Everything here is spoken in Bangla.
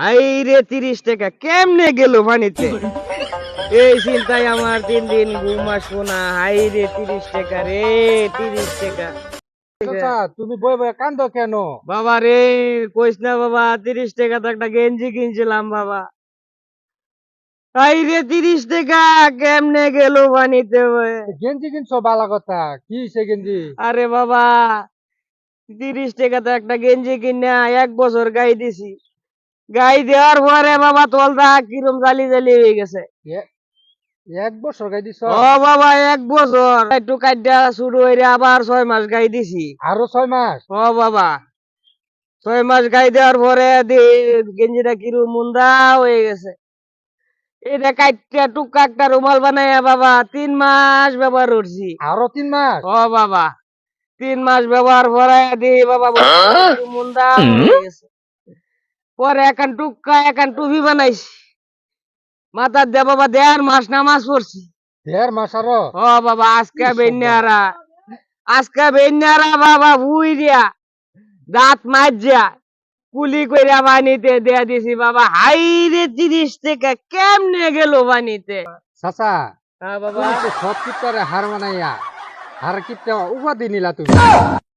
হাই রে 30 টাকা কেমনে গেল পানিতে। এই চিন্তায় আমার 3 দিন ঘুম আসবো না। হাই রে 30 টাকা রে, 30 টাকা। চাচা তুমি বই বই কান্দো কেন? বাবা রে, কইস না বাবা, 30 টাকা তো একটা গেঞ্জি কিনছিলাম বাবা। হাই রে 30 টাকা কেমনে গেল পানিতে। গেঞ্জি কিনছো বালা কথা, কি সে গেঞ্জি? আরে বাবা, 30 টাকা তো একটা গেঞ্জি কিনা 1 বছর গাই দিছি। গাই দেওয়ার পরে বাবা তলটা কিরম জালি জালি হয়ে গেছে। এ- 1 বছর গাই দিছ? ও বাবা 1 বছর একটু কাইটা শুরু হইরে আবার 6 মাস গাই দিছি। আরো 6 মাস? ও বাবা, 6 মাস গাই দেওয়ার পরে গেঞ্জিটা কিরম মুন্দা হয়ে গেছে। এটা কাইটা টুকা একটা রুমাল বানাইয়া বাবা 3 মাস ব্যবহার করছি। আরো 3 মাস? ও বাবা, 3 মাস ব্যবহার করাই দিই বাবা, কিরম মুন্দা হয়ে গেছে। পরে এখন টুকা এখন টুপি বানাইছি মাথার দিয়ে বাবা, 1.5 মাস নামাজ পড়ছি। 1.5 মাস আরো? ও বাবা, আজকে কি সর্বনাশ। বেন্যারা বাবা বুইরিয়া দাঁত মাজা কুলি কইরা পানিতে দিয়া দিছি বাবা। হাই রে 30 টাকা কেমনে গেল পানিতে। চাচা হ্যাঁ বাবা। তুমি তো সব কিপটারে হার মানাইয়া হার কিপটা উপাধি নিলা তুমি।